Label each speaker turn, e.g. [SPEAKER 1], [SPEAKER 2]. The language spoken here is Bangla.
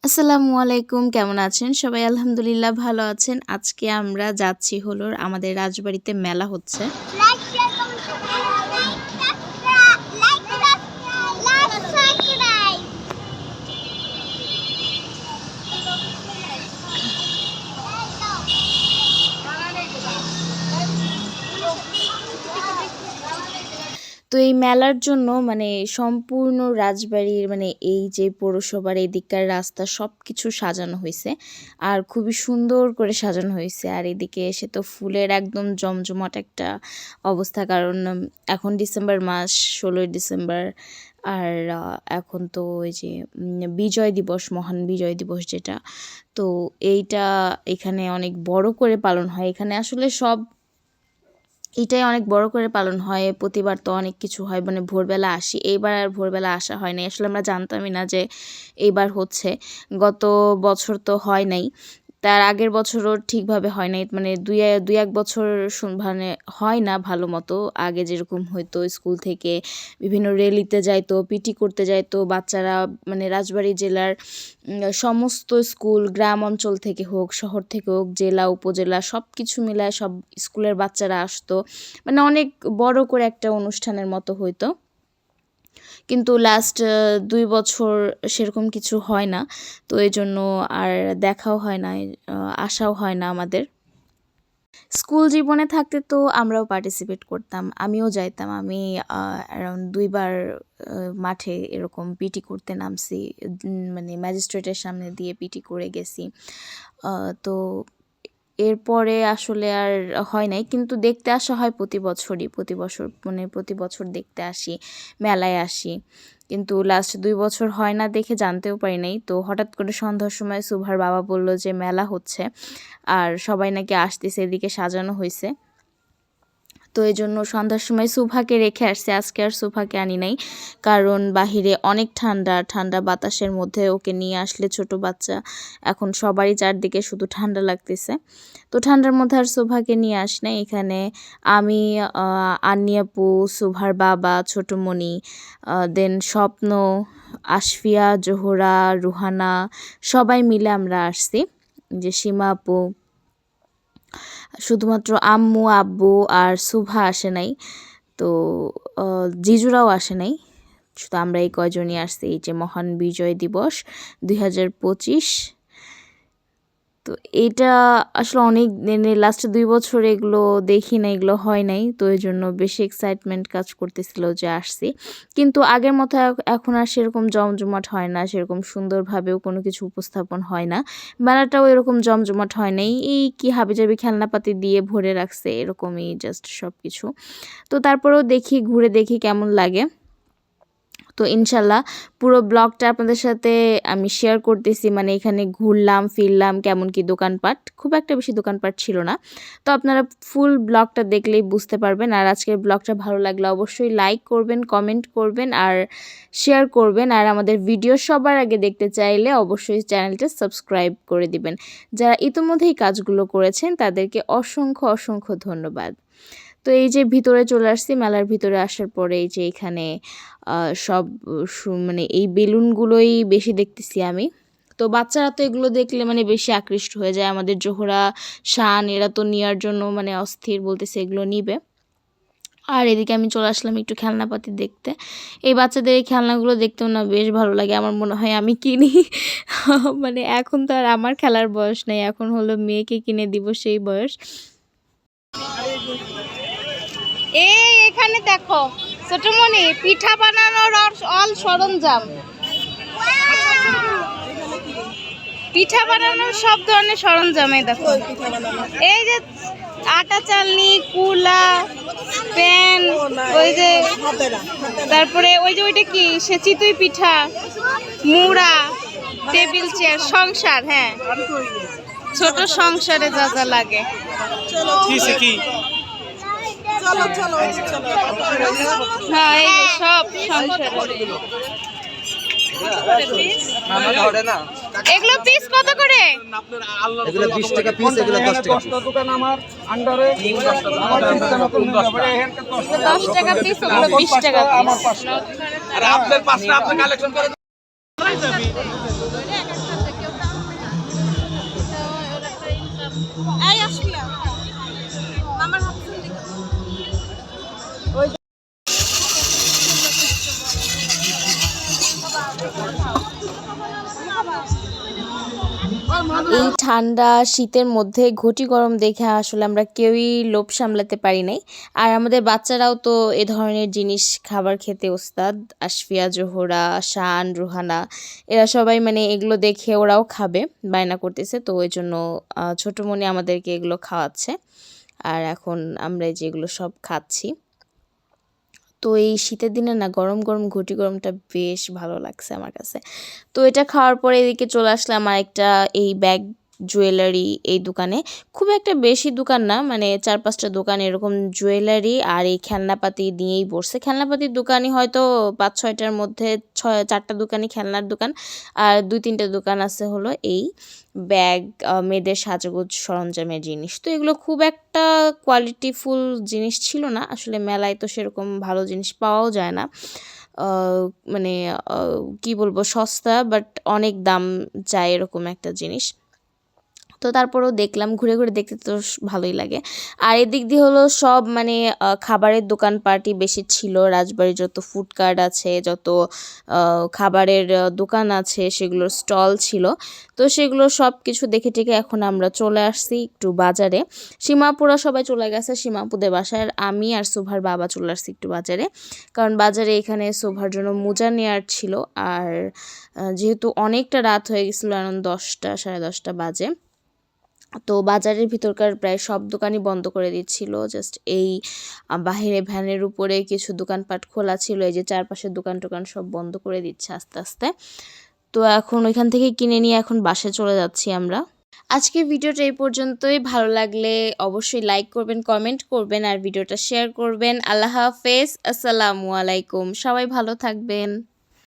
[SPEAKER 1] আসসালামু আলাইকুম, কেমন আছেন সবাই? আলহামদুলিল্লাহ ভালো আছেন। আজকে আমরা যাচ্ছি হলো আমাদের রাজবাড়িতে মেলা হচ্ছে। তো এই মেলার জন্য সম্পূর্ণ রাজবাড়ির এই যে পৌরসভার এদিককার রাস্তা সবকিছু সাজানো হইছে। আর খুবই সুন্দর করে সাজানো হইছে। আর এদিকে এসে তো ফুলের একদম জমজমাট একটা অবস্থা। কারণ এখন ডিসেম্বর মাস, ১৬ই ডিসেম্বর। আর এখন তো ওই যে বিজয় দিবস, মহান বিজয় দিবস যেটা, তো এইটা এখানে অনেক বড় করে পালন হয়। এখানে আসলে এটাই অনেক বড় করে পালন হয়। প্রতিবার তো অনেক কিছু হয়, ভোরবেলা আসি। এইবার আর ভোরবেলা আসা হয় নাই। আসলে আমরা জানতামই না যে এইবার হচ্ছে। গত বছর তো হয় নাই। তার আগের বছরও ঠিকভাবে হয় নাই। দুই এক বছর হয় না ভালো মতো। আগে যেরকম হইতো, স্কুল থেকে বিভিন্ন র্যালিতে যাইতো, পিটি করতে যাইতো বাচ্চারা। রাজবাড়ী জেলার সমস্ত স্কুল, গ্রাম অঞ্চল থেকে হোক, শহর থেকে হোক, জেলা উপজেলা সব কিছু মিলায় সব স্কুলের বাচ্চারা আসতো। অনেক বড় করে একটা অনুষ্ঠানের মতো হইতো। কিন্তু লাস্ট ২ বছর সেরকম কিছু হয় না। তো এজন্য আর দেখাও হয় না, আসাও হয় না আমাদের। স্কুল জীবনে থাকতে তো আমরাও পার্টিসিপেট করতাম, আমিও যাইতাম। আমি অ্যারাউন্ড ২ বার মাঠে এরকম পিটি করতে নামছি। ম্যাজিস্ট্রেটের সামনে দিয়ে পিটি করে গেছি। তো এরপরে আসলে আর হয় নাই। কিন্তু দেখতে আসা হয় প্রতি বছরই। প্রতি বছর দেখতে আসি, মেলায় আসি। কিন্তু লাস্ট ২ বছর হয় না দেখে জানতেও পারি নাই। তো হঠাৎ করে সন্ধ্যার সময় সুভার বাবা বলল যে মেলা হচ্ছে আর সবাই নাকি আসতেছে, এদিকে সাজানো হইছে। তো এজন্য সন্ধ্যার সময় সুভাকে রেখে আসছি। আজকে আর সুভাকে আনি নাই, কারণ বাহিরে অনেক ঠান্ডা। ঠান্ডা বাতাসের মধ্যে ওকে নিয়ে আসলে, ছোট বাচ্চা, এখন সবারই চারদিকে শুধু ঠান্ডা লাগতেছে। তো ঠান্ডার মধ্যে আর সুভাকে নিয়ে আসি নাই। এখানে আমি, আন্নি আপু, সুভার বাবা, ছোটমণি, দেন স্বপ্ন, আশফিয়া, জোহরা, রুহানা, সবাই মিলে আমরা আসছি। যে সীমা আপু, শুধুমাত্র আম্মু, আব্বু আর সুভা আসে নাই। তো জিজুরাও আসে নাই। শুধু আমরা এই কয়জনই আসছি। এই যে মহান বিজয় দিবস ২০২৫। তো এটা আসলে অনেক লাস্ট ২ বছর এগুলো দেখি না, এগুলো হয় নাই। তো এই জন্য বেশি এক্সাইটমেন্ট কাজ করতেছিল যে আসছি। কিন্তু আগের মতো এখন আর সেরকম জমজমাট হয় না, সেরকম সুন্দরভাবেও কোনো কিছু উপস্থাপন হয় না। মেলাটাও এরকম জমজমাট হয় নাই। এই কি হাবিজাবি খেলনাপাতি দিয়ে ভরে রাখছে, এরকমই জাস্ট সব কিছু। তো তারপরেও ঘুরে দেখি কেমন লাগে। তো ইনশাল্লাহ পুরো ব্লগটা আপনাদের সাথে আমি শেয়ার করতেছি। এখানে ঘুরলাম ফিরলাম, কেমন কি দোকানপাট, খুব একটা বেশি দোকানপাট ছিল না। তো আপনারা ফুল ব্লগটা দেখলেই বুঝতে পারবেন। আর আজকের ব্লগটা ভালো লাগলে অবশ্যই লাইক করবেন, কমেন্ট করবেন আর শেয়ার করবেন। আর আমাদের ভিডিও সবার আগে দেখতে চাইলে অবশ্যই চ্যানেলটা সাবস্ক্রাইব করে দিবেন। যারা ইতিমধ্যেই কাজগুলো করেছেন তাদেরকে অসংখ্য অসংখ্য ধন্যবাদ। তো এই যে ভিতরে চলে আসছি, মেলার ভিতরে আসার পরে এই যে এখানে সব এই বেলুনগুলোই বেশি দেখতেছি আমি। তো বাচ্চারা তো এগুলো দেখলে বেশি আকৃষ্ট হয়ে যায়। আমাদের জোহরা, শান, এরা তো নেওয়ার জন্য অস্থির, বলতেছে এগুলো নিবে। আর এদিকে আমি চলে আসলাম একটু খেলনাপাতি দেখতে। এই বাচ্চাদের এই খেলনাগুলো দেখতেও না বেশ ভালো লাগে। আমার মনে হয় আমি কিনি। এখন তো আর আমার খেলার বয়স নেই, এখন হলো মেয়েকে কিনে দিব সেই বয়স। এখানে দেখো ছোটমণি, পিঠা বানানোর অল সরঞ্জাম, পিঠা বানানোর সব ধরনের সরঞ্জাম। এই দেখো, এই যে আটা চালনি, কুলা, প্যান, ওই যে তারপরে ওই যে ওইটা কি সে চিতই পিঠা, মুড়া, টেবিল চেয়ার, সংসার, হ্যাঁ ছোট সংসারে যা যা লাগে। হ্যাঁ এই যে সব সংসারে। এগুলো পিস কত করে?
[SPEAKER 2] এগুলো 20 টাকা পিস, এগুলো 10 টাকা পিস।
[SPEAKER 3] দোকান আমার আন্ডারে
[SPEAKER 1] 10 টাকা পিস, ওগুলো 20 টাকা
[SPEAKER 3] আমার
[SPEAKER 1] পিস।
[SPEAKER 3] আর আপনার পাঁচটা আপনি কালেকশন করে এই আসবি না মামার হাতে ফোন দিকে
[SPEAKER 1] এই ঠান্ডা শীতের মধ্যে ঘটি গরম দেখে আসলে আমরা কেউই লোভ সামলাতে পারি নাই। আর আমাদের বাচ্চারাও তো এ ধরনের জিনিস খাবার খেতে ওস্তাদ। আশফিয়া, জোহরা, শান, রুহানা এরা সবাই মানে এগুলো দেখে ওরাও খাবে বায়না করতেছে, তো ওই জন্য ছোটো মনি আমাদেরকে এগুলো খাওয়াচ্ছে। আর এখন আমরা এই যেগুলো সব খাচ্ছি। তো এই শীতের দিনে না গরম গরম ঘটি গরমটা বেশ ভালো লাগছে আমার কাছে। তো এটা খাওয়ার পরে এদিকে চলে আসলাম আরেকটা এই ব্যাগ জুয়েলারি এই দোকানে। খুব একটা বেশি দোকান না, মানে ৪-৫টা দোকান এরকম জুয়েলারি আর এই খেলনাপাতি নিয়েই বসছে। খেলনাপাতির দোকানই হয়তো ৫-৬টার মধ্যে ৪টা দোকানই খেলনার দোকান, আর ২-৩টা দোকান আছে হলো এই ব্যাগ, মেয়েদের সাজগোজ সরঞ্জামের জিনিস। তো এগুলো খুব একটা কোয়ালিটিফুল জিনিস ছিল না। আসলে মেলায় তো সেরকম ভালো জিনিস পাওয়াও যায় না। আ মানে কি বলবো, সস্তা বাট অনেক দাম যায় এরকম একটা জিনিস। তো তারপরেও দেখলাম, ঘুরে ঘুরে দেখতে তো ভালোই লাগে। আর এদিক দিয়ে হলো সব মানে খাবারের দোকানপাটই বেশি ছিল। রাজবাড়ির যত ফুড কার্ট আছে, যত খাবারের দোকান আছে সেগুলোর স্টল ছিল। তো সেগুলো সব কিছু দেখে টেখে এখন আমরা চলে আসছি একটু বাজারে। সীমাপুরা সবাই চলে গেছে সীমাপুদের বাসায়, আর আমি আর সুভার বাবা চলে আসছি একটু বাজারে। কারণ বাজারে এখানে সুভার জন্য মোজা নেওয়ার ছিল। আর যেহেতু অনেকটা রাত হয়ে গেছিলো, এখন 10টা 10:30 বাজে। তো বাজারের ভিতরকার প্রায় সব দোকানই বন্ধ করে দিচ্ছিল। জাস্ট এই বাহিরে ভ্যানের উপরে কিছু দোকানপাট খোলা ছিল। এই যে চারপাশের দোকান টোকান সব বন্ধ করে দিচ্ছে আস্তে আস্তে। তো এখন ওইখান থেকে কিনে নিয়ে এখন বাসায় চলে যাচ্ছি আমরা। আজকের ভিডিওটা এই পর্যন্তই। ভালো লাগলে অবশ্যই লাইক করবেন, কমেন্ট করবেন আর ভিডিওটা শেয়ার করবেন। আল্লাহ হাফেজ, আসসালামু আলাইকুম। সবাই ভালো থাকবেন।